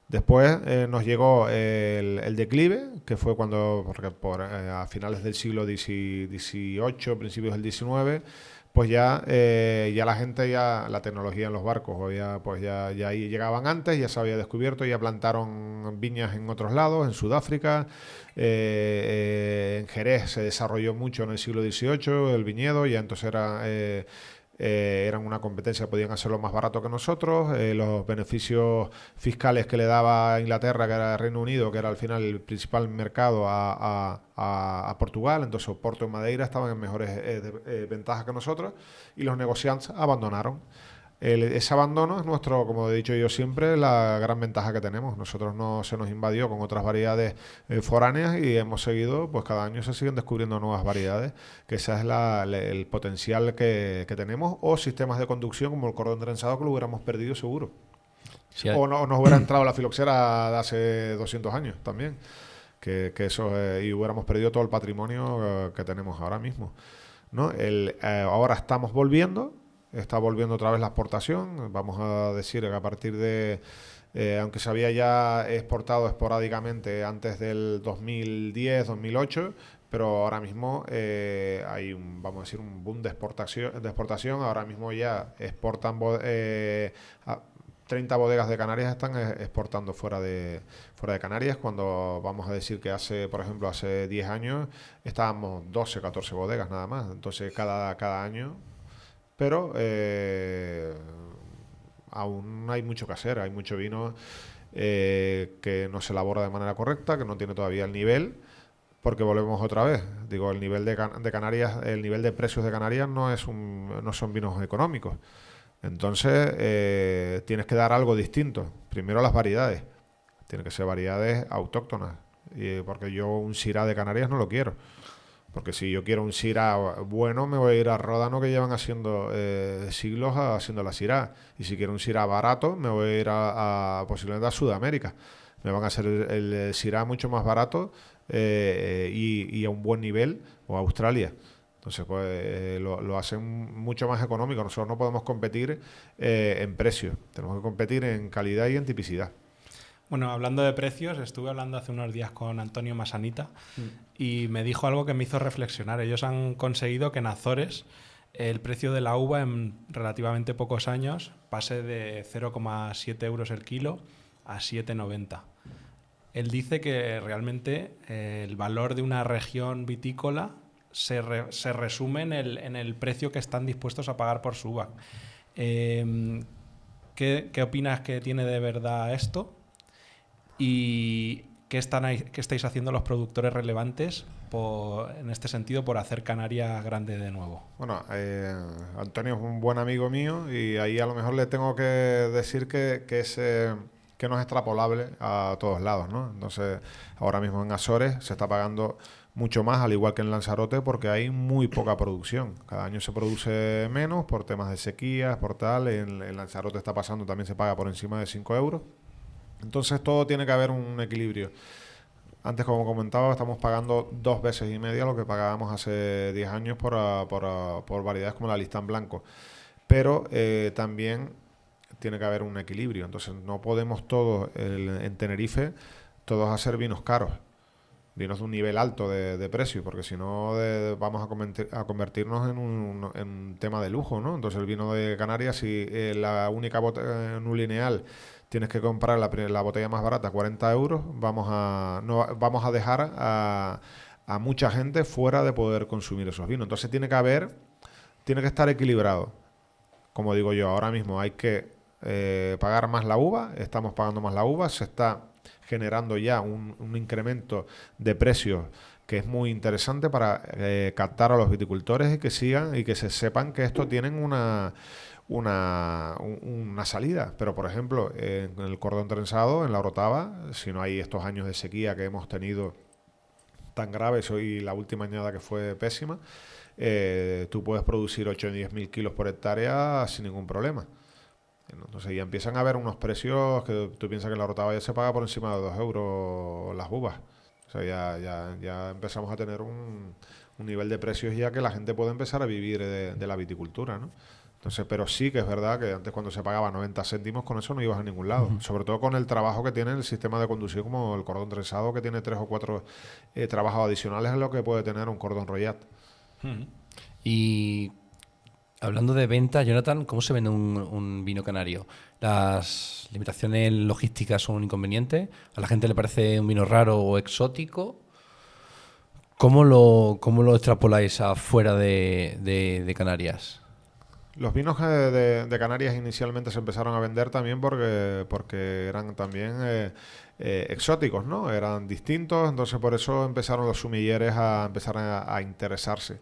A: Después nos llegó el declive, que fue porque a finales del siglo XVIII, principios del XIX, pues ya la gente, la tecnología en los barcos, ya ahí llegaban antes, ya se había descubierto, ya plantaron viñas en otros lados, en Sudáfrica, en Jerez se desarrolló mucho en el siglo XVIII el viñedo, ya entonces eran una competencia, podían hacerlo más barato que nosotros, los beneficios fiscales que le daba Inglaterra, que era el Reino Unido, que era al final el principal mercado a Portugal, entonces Oporto y Madeira estaban en mejores ventajas que nosotros y los negociantes abandonaron. Ese abandono es nuestro, como he dicho yo siempre, la gran ventaja que tenemos. Nosotros no se nos invadió con otras variedades foráneas y hemos seguido, pues cada año se siguen descubriendo nuevas variedades, que ese es el potencial que tenemos, o sistemas de conducción como el cordón trenzado que lo hubiéramos perdido seguro. Sí, o no nos hubiera entrado la filoxera de hace 200 años también, que eso y hubiéramos perdido todo el patrimonio que tenemos ahora mismo, ¿no? Ahora estamos volviendo. Está volviendo otra vez la exportación. Vamos a decir que a partir de, aunque se había ya exportado esporádicamente antes del 2010, 2008, pero ahora mismo hay vamos a decir, un boom de exportación. Ahora mismo ya exportan 30 bodegas de Canarias están exportando fuera de Canarias, cuando vamos a decir que por ejemplo, hace 10 años estábamos 12, 14 bodegas nada más. Entonces, cada año. Pero aún hay mucho que hacer, hay mucho vino que no se elabora de manera correcta, que no tiene todavía el nivel, porque volvemos otra vez. Digo, el nivel de Canarias, el nivel de precios de Canarias no son vinos económicos. Entonces, tienes que dar algo distinto. Primero las variedades. Tienen que ser variedades autóctonas. Porque yo un Syrah de Canarias no lo quiero. Porque si yo quiero un Syrah bueno, me voy a ir a Ródano, que llevan haciendo siglos haciendo la Syrah. Y si quiero un Syrah barato, me voy a ir posiblemente a Sudamérica. Me van a hacer el Syrah mucho más barato y a un buen nivel, o a Australia. Entonces, pues lo hacen mucho más económico. Nosotros no podemos competir en precio. Tenemos que competir en calidad y en tipicidad.
B: Bueno, hablando de precios, estuve hablando hace unos días con Antonio Masanita y me dijo algo que me hizo reflexionar. Ellos han conseguido que en Azores el precio de la uva en relativamente pocos años pase de 0,7 euros el kilo a 7,90. Él dice que realmente el valor de una región vitícola se resume en el precio que están dispuestos a pagar por su uva. ¿Qué opinas que tiene de verdad esto? ¿Y qué estáis haciendo los productores relevantes en este sentido por hacer Canarias grande de nuevo?
A: Bueno, Antonio es un buen amigo mío y ahí a lo mejor le tengo que decir que no es extrapolable a todos lados, ¿no? Entonces, ahora mismo en Azores se está pagando mucho más, al igual que en Lanzarote, porque hay muy poca producción. Cada año se produce menos por temas de sequías, por tal. En Lanzarote está pasando, también se paga por encima de 5 euros. Entonces todo tiene que haber un equilibrio. Antes, como comentaba, estamos pagando 2 veces y media lo que pagábamos hace 10 años por variedades como la Listán Blanco. Pero también tiene que haber un equilibrio. Entonces no podemos todos, en Tenerife, todos hacer vinos caros. Vinos de un nivel alto de precio, porque si no vamos a convertirnos en un tema de lujo, ¿no? Entonces el vino de Canarias, si la única botella no lineal tienes que comprar la botella más barata, 40 euros, vamos a dejar a mucha gente fuera de poder consumir esos vinos. Entonces tiene que estar equilibrado. Como digo yo, ahora mismo hay que pagar más la uva, estamos pagando más la uva, se está generando ya un incremento de precios que es muy interesante para captar a los viticultores y que sigan y que se sepan que esto tienen una salida. Pero, por ejemplo, en el cordón trenzado, en la Orotava, si no hay estos años de sequía que hemos tenido tan graves, y la última añada que fue pésima, tú puedes producir 8 o 10 mil kilos por hectárea sin ningún problema. Entonces ya empiezan a haber unos precios que tú piensas que en la Orotava ya se paga por encima de 2 euros las uvas. O sea, ya empezamos a tener un nivel de precios ya que la gente puede empezar a vivir de la viticultura, ¿no? Entonces, pero sí que es verdad que antes, cuando se pagaba 90 céntimos, con eso no ibas a ningún lado. Sobre todo con el trabajo que tiene el sistema de conducción, como el cordón trenzado, que tiene 3 o 4 trabajos adicionales a lo que puede tener un cordón rollat.
C: Y hablando de venta, Jonathan, ¿cómo se vende un vino canario? ¿Las limitaciones logísticas son un inconveniente? ¿A la gente le parece un vino raro o exótico? ¿Cómo lo extrapoláis afuera de Canarias?
A: Los vinos de Canarias inicialmente se empezaron a vender también porque eran también exóticos, ¿no? Eran distintos, entonces por eso empezaron los sumilleres a empezar a interesarse.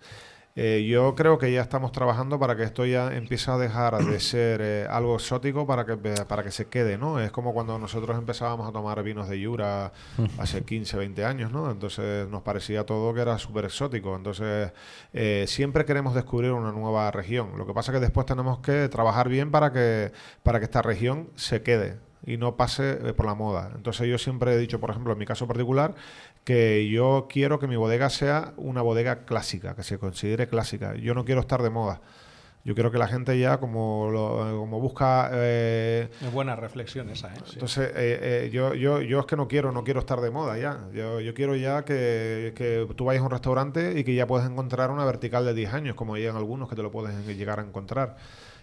A: Yo creo que ya estamos trabajando para que esto ya empiece a dejar de ser algo exótico para que se quede, ¿no? Es como cuando nosotros empezábamos a tomar vinos de Jura hace 15, 20 años, ¿no? Entonces nos parecía todo que era súper exótico. Entonces siempre queremos descubrir una nueva región. Lo que pasa es que después tenemos que trabajar bien para que esta región se quede y no pase por la moda. Entonces yo siempre he dicho, por ejemplo, en mi caso particular, que yo quiero que mi bodega sea una bodega clásica, que se considere clásica. Yo no quiero estar de moda. Yo quiero que la gente ya como busca...
B: Es buena reflexión esa, ¿eh?
A: Entonces, yo es que no quiero estar de moda ya. Yo quiero ya que tú vayas a un restaurante y que ya puedes encontrar una vertical de 10 años, como hay en algunos que te lo puedes llegar a encontrar.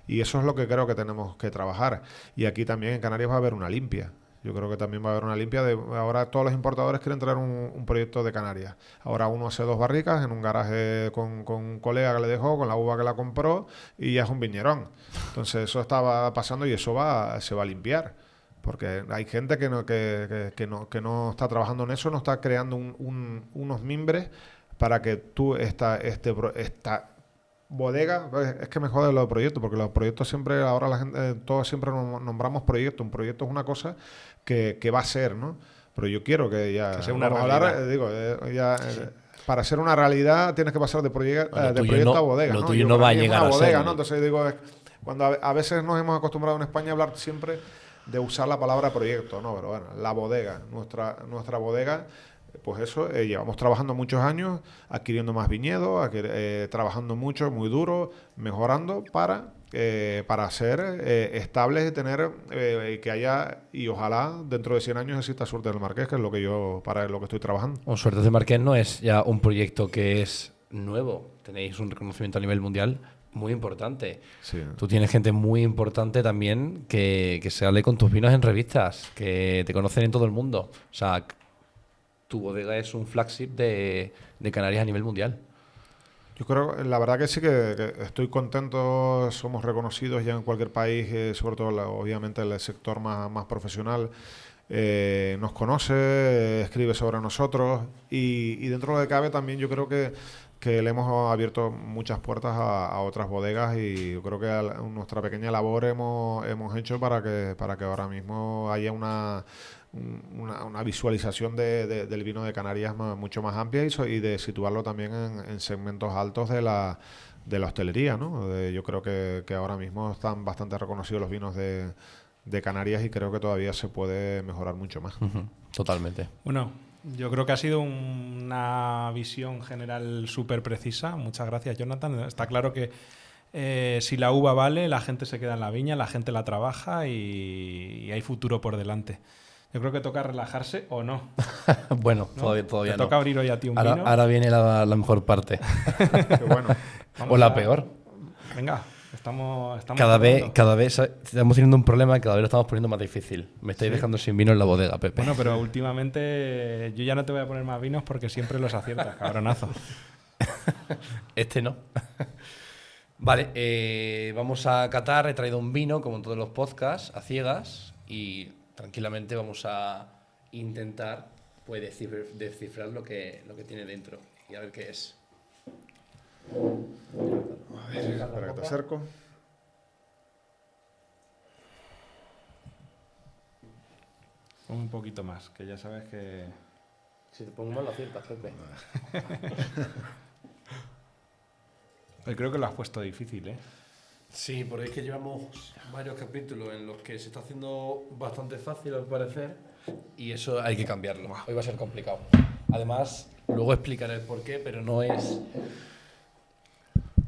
A: Y eso es lo que creo que tenemos que trabajar. Y aquí también en Canarias va a haber una limpia. Yo creo que también va a haber una limpia. Ahora todos los importadores quieren traer un proyecto de Canarias. Ahora uno hace 2 barricas en un garaje con un colega que le dejó, con la uva que la compró, y ya es un viñerón. Entonces eso estaba pasando y eso se va a limpiar. Porque hay gente que no está trabajando en eso, no está creando unos mimbres para que tú esta bodega, es que me jode los proyectos, porque los proyectos siempre, ahora la gente, todos siempre nombramos proyectos. Un proyecto es una cosa que va a ser, ¿no? Pero yo quiero que ya...
B: Que sea una
A: vamos a
B: realidad.
A: para ser una realidad tienes que pasar de proyecto
C: tuyo
A: a bodega,
C: lo
A: ¿no?
C: tuyo
A: Yo,
C: no
A: para
C: va a
A: mí es
C: llegar
A: una
C: a
A: bodega,
C: serlo.
A: ¿no? Entonces digo, cuando a veces nos hemos acostumbrado en España a hablar siempre de usar la palabra proyecto, ¿no? Pero bueno, la bodega, nuestra bodega, pues eso, llevamos trabajando muchos años, adquiriendo más viñedos, trabajando mucho, muy duro, mejorando para ser estables y tener que haya, y ojalá dentro de 100 años exista Suerte del Marqués, que es para lo que estoy trabajando.
C: Suertes de Marqués no es ya un proyecto que es nuevo. Tenéis un reconocimiento a nivel mundial muy importante.
A: Sí.
C: Tú tienes gente muy importante también que sale con tus vinos en revistas, que te conocen en todo el mundo. O sea, tu bodega es un flagship de Canarias a nivel mundial.
A: Yo creo, la verdad que sí que estoy contento, somos reconocidos ya en cualquier país, sobre todo obviamente el sector más profesional, nos conoce, escribe sobre nosotros y dentro de lo que cabe también yo creo que le hemos abierto muchas puertas a otras bodegas y yo creo que nuestra pequeña labor hemos hecho para que ahora mismo haya una visualización del vino de Canarias mucho más amplia y de situarlo también en segmentos altos de la hostelería, ¿no? Yo creo que ahora mismo están bastante reconocidos los vinos de Canarias y creo que todavía se puede mejorar mucho más.
C: Totalmente.
B: Bueno, yo creo que ha sido una visión general súper precisa. Muchas gracias, Jonathan. Está claro que si la uva vale, la gente se queda en la viña, la gente la trabaja y hay futuro por delante. Yo creo que toca relajarse o no.
C: Bueno,
B: ¿No?
C: todavía
B: Te
C: no.
B: toca abrir hoy a ti un vino.
C: Ahora viene la mejor parte.
A: Qué bueno.
C: O la peor.
B: Venga, estamos
C: Cada
B: cerrando.
C: vez estamos teniendo un problema, cada vez lo estamos poniendo más difícil. Me estáis dejando sin vino en la bodega, Pepe.
B: Bueno, pero últimamente yo ya no te voy a poner más vinos porque siempre los aciertas, cabronazo.
C: Este no. Vale, vamos a catar. He traído un vino, como en todos los podcasts, a ciegas. Y tranquilamente vamos a intentar pues, descifrar lo que tiene dentro. Y a ver qué es.
A: Espera que te acerco.
B: Pon un poquito más, que ya sabes que...
C: Si te pongo mal, lo aciertas, Pepe.
B: Creo que lo has puesto difícil, ¿eh?
C: Sí, porque es que llevamos varios capítulos en los que se está haciendo bastante fácil al parecer y eso hay que cambiarlo. Hoy va a ser complicado. Además, luego explicaré el porqué, pero no es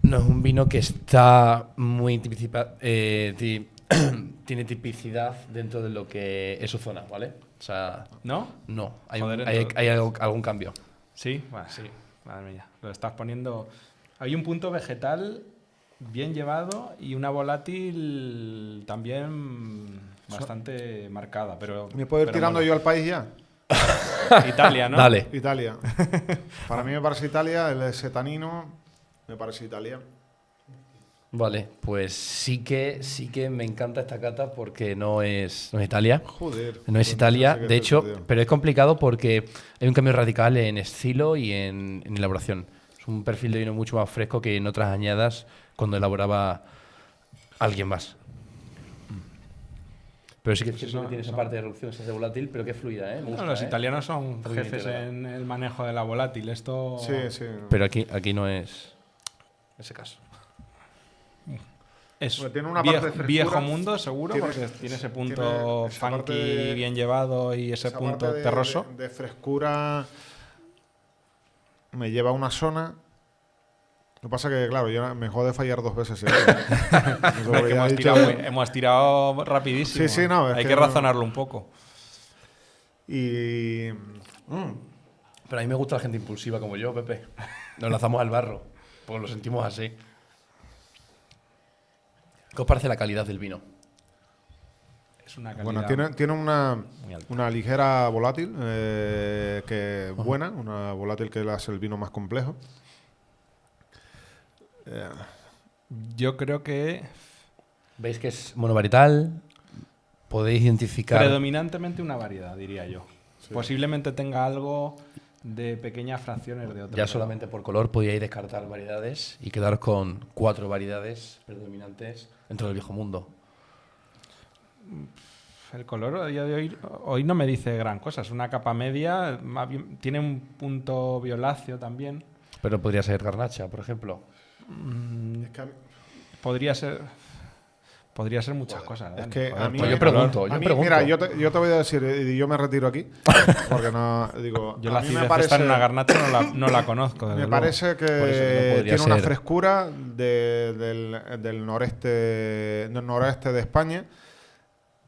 C: un vino que está muy tiene tipicidad dentro de lo que es su zona, ¿vale? O sea,
B: ¿No?
C: no, hay,
B: Joder,
C: hay algún cambio.
B: Sí, bueno, sí. Madre mía, lo estás poniendo... Hay un punto vegetal bien llevado y una volátil también bastante marcada, pero...
A: ¿Me puedo ir tirando yo al país ya?
B: Italia, ¿no?
C: Dale.
A: Italia. Para mí me parece Italia, el setanino me parece Italia.
C: Vale, pues sí que me encanta esta cata porque no es Italia.
A: Joder.
C: No es
A: pues
C: Italia,
A: sé qué
C: de
A: es
C: hecho,
A: eso, tío.
C: pero es complicado porque hay un cambio radical en estilo y en elaboración. Es un perfil de vino mucho más fresco que en otras añadas cuando elaboraba alguien más. Pero sí que es cierto que tiene esa parte de reducción, esa de volátil, pero que es fluida, ¿eh? Me gusta,
B: Los
C: ¿eh?
B: italianos son
C: Está bien
B: jefes
C: integrado.
B: en el manejo de la volátil. Esto...
A: Sí, sí.
C: Pero aquí no es ese caso.
B: Es
A: Bueno, tiene una parte de frescura.
B: viejo mundo, seguro,
A: Tiene-
B: porque tiene ese punto
A: tiene esa
B: funky
A: parte de-
B: bien llevado y ese
A: Esa
B: punto
A: parte
B: terroso.
A: de frescura me lleva a una zona. Lo que pasa que, claro, yo me jode fallar 2 veces. ¿Sí?
B: Hombre, que hemos tirado rapidísimo.
A: Sí, sí, no, es
B: Hay
A: que
B: que
A: no-
B: razonarlo un poco.
A: Y
C: Pero a mí me gusta la gente impulsiva como yo, Pepe. Nos lanzamos al barro, porque lo sentimos así. ¿Qué os parece la calidad del vino?
B: Es una calidad
A: Bueno, tiene
B: muy alta.
A: una ligera volátil, que es buena, una volátil que le hace el vino más complejo.
B: Yo creo que
C: ¿Veis que es monovarietal? ¿Podéis identificar?
B: predominantemente una variedad, diría yo.
A: Sí.
B: Posiblemente tenga algo de pequeñas fracciones de otras.
C: Ya solamente por color podíais descartar variedades y quedar con 4 variedades predominantes dentro del viejo mundo.
B: El color a día de hoy no me dice gran cosa. Es una capa media, más bien, tiene un punto violáceo también.
C: Pero podría ser garnacha, por ejemplo.
A: Es que a mí-
B: Podría ser muchas cosas.
A: es
B: Dani.
A: que
B: Joder,
A: a mí-
B: por
C: yo
B: el color.
C: pregunto,
A: a mí, mira, yo te voy a decir, y yo me retiro aquí, porque no, digo,
B: Yo
A: a
B: la
A: mí
B: acidez
A: me parece,
B: esta en una garnacha no la conozco. desde
A: me
B: luego.
A: parece que
C: Por eso que no podría
A: tiene una
C: ser.
A: frescura del noreste de España,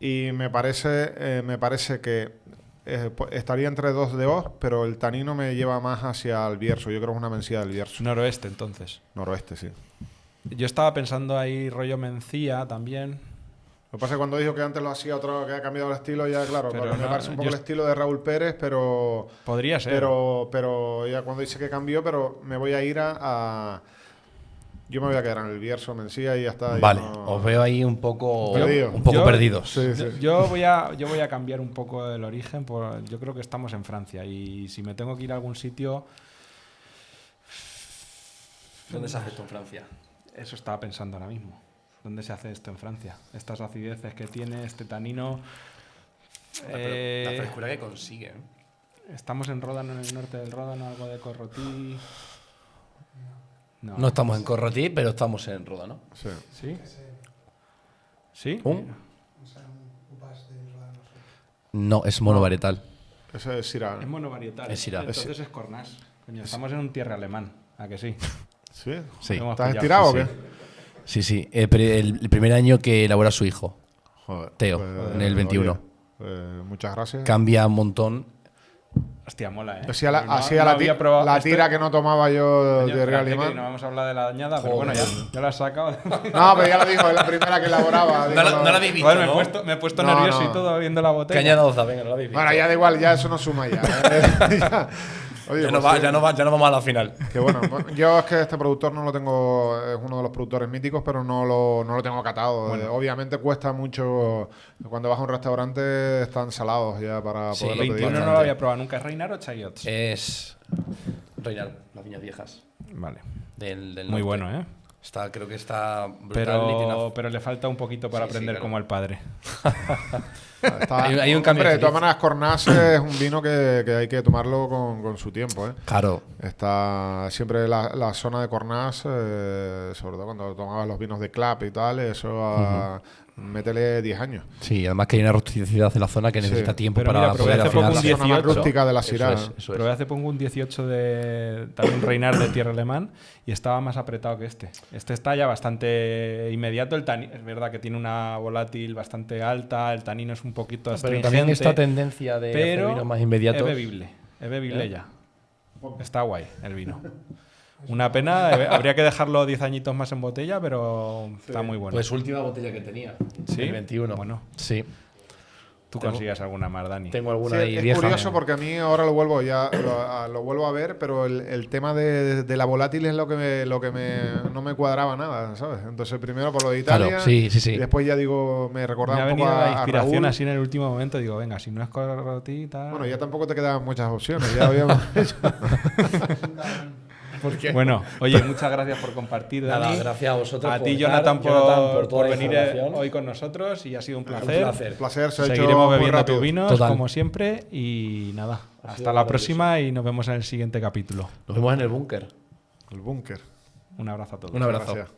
A: y me parece que estaría entre dos de Os, pero el tanino me lleva más hacia el Bierzo. Yo creo que es una mencía del Bierzo.
B: Noroeste, entonces.
A: Noroeste, sí.
B: Yo estaba pensando ahí rollo mencía también.
A: Lo que pasa es que cuando dijo que antes lo hacía otro, que ha cambiado el estilo, ya claro,
B: Pero
A: me
B: no,
A: parece un poco
B: yo
A: el estilo de Raúl Pérez, pero
B: Podría ser.
A: pero ya cuando dice que cambió, pero me voy a ir yo me voy a quedar en el Bierzo, Mencía y ya está.
C: Vale,
A: ya no-
C: os veo ahí un poco
A: Perdido.
C: perdidos.
A: Sí, sí.
B: Yo voy a cambiar un poco el origen. Yo creo que estamos en Francia y si me tengo que ir a algún sitio,
C: ¿Dónde se hace esto en Francia?
B: eso estaba pensando ahora mismo. ¿Dónde se hace esto en Francia? Estas acideces que tiene, este tanino.
C: La frescura que consigue.
B: Estamos en Ródano, en el norte del Ródano, algo de Corrotí.
C: No estamos en Corrotí, pero estamos en Ródano.
A: Sí.
B: ¿Sí? ¿Sí?
C: No, es monovarietal.
A: Ese es Syrah.
B: Es monovarietal.
C: Es Syrah.
B: Entonces es Cornás. Coño, estamos en un tierra alemán. ¿A que sí?
A: ¿Sí?
C: Sí.
B: Hemos
A: ¿Estás
B: pillado,
A: estirado o
C: sí,
A: qué?
C: sí. Sí. El primer año que elabora su hijo.
A: Joder.
C: Teo, en el 21.
A: Oye, muchas gracias.
C: Cambia un montón.
B: Hostia, mola, ¿eh?
A: Hacía la,
B: No-
A: hacía
B: no
A: la,
B: había
A: ti-
B: probado
A: la
B: este-
A: tira que no tomaba yo
B: Coño,
A: de Real
B: espérate que
A: Alemán.
B: no vamos a hablar de la dañada, pero
C: Joder.
B: bueno, ya la he sacado.
A: No, pero ya lo dijo, es la primera que elaboraba. digo,
C: No la habéis visto,
B: Joder,
C: ¿no?
B: me he puesto
A: No,
B: nervioso
A: no.
B: y todo viendo la botella.
C: Caña doza, venga, no la habéis visto.
A: Bueno, ya da igual, ya eso no suma ya. Ya. Oye,
C: Ya
A: pues
C: no,
A: sí,
C: ya no vamos a la final.
A: que bueno, yo es que este productor no lo tengo, es uno de los productores míticos, pero no lo tengo catado. Obviamente cuesta mucho, cuando vas a un restaurante están salados ya para
C: Sí,
A: poderlo pedir.
B: 21 no lo
C: bastante.
B: había probado nunca. ¿Es Reinar o Chayots?
C: Es Reinar, las viñas viejas.
B: Vale.
C: Del
B: Muy
C: norte.
B: bueno, ¿eh?
C: Creo que está brutal. y tiene
B: Pero le falta un poquito para
C: Sí,
B: aprender
C: claro.
B: como el padre.
C: Hay un cambio
A: Hombre, de
C: feliz.
A: todas maneras, Cornas es un vino que hay que tomarlo con su tiempo, ¿eh?
C: Claro.
A: Está siempre la zona de Cornas, sobre todo cuando tomabas los vinos de Clap y tal, eso métele 10 años.
C: Sí, además que hay una rusticidad en la zona que necesita tiempo
B: Pero
C: para
B: mira, probé
C: poder
B: hace poco
C: afinar.
B: un
A: La zona más
B: 18.
A: rústica de la Syrah.
C: Eso es.
B: Probé hace poco un 18 de también Reinar de tierra alemán y estaba más apretado que este. Este está ya bastante inmediato. El tanino, es verdad que tiene una volátil bastante alta, el tanino es un poquito
C: Pero
B: astringente.
C: también esta tendencia de hacer
B: pero
C: vinos más inmediatos.
B: es bebible ya. Está guay el vino. Una pena, habría que dejarlo 10 añitos más en botella, pero está muy bueno.
C: Pues última botella que tenía.
B: ¿Sí?
C: El 21.
B: Bueno,
C: Sí.
B: tú consigues alguna más, Dani.
C: Tengo
A: Sí,
C: alguna ahí
A: es
C: vieja.
A: curioso porque a mí ahora lo vuelvo a ver, pero el tema de la volátil es lo que no me cuadraba nada, ¿sabes? Entonces primero por lo de Italia,
C: Claro, sí.
A: y después ya digo, me
B: Me
A: recordaba
B: ha
A: un poco
B: venido la
A: a
B: inspiración
A: Raúl.
B: así en el último momento. Digo, venga, si no es Corrotí y tal.
A: Bueno, ya tampoco te quedaban muchas opciones, ya habíamos hecho.
B: Bueno, oye, muchas gracias por compartir, Dani.
C: Nada, gracias a vosotros.
B: A
C: por
B: ti,
C: estar,
B: Jonathan,
C: toda
B: por
C: la
B: venir
C: información.
B: hoy con nosotros y ha sido un
C: Un
B: placer.
C: placer.
A: Placer, se ha hecho
B: Seguiremos
A: muy
B: bebiendo
A: rápido.
B: tus vinos,
C: Total.
B: como siempre. Y nada,
C: Ha sido
B: hasta la
C: maravilloso.
B: próxima y nos vemos en el siguiente capítulo.
C: Nos vemos en el búnker.
A: El búnker.
B: Un abrazo a todos.
C: Un abrazo.
A: Gracias.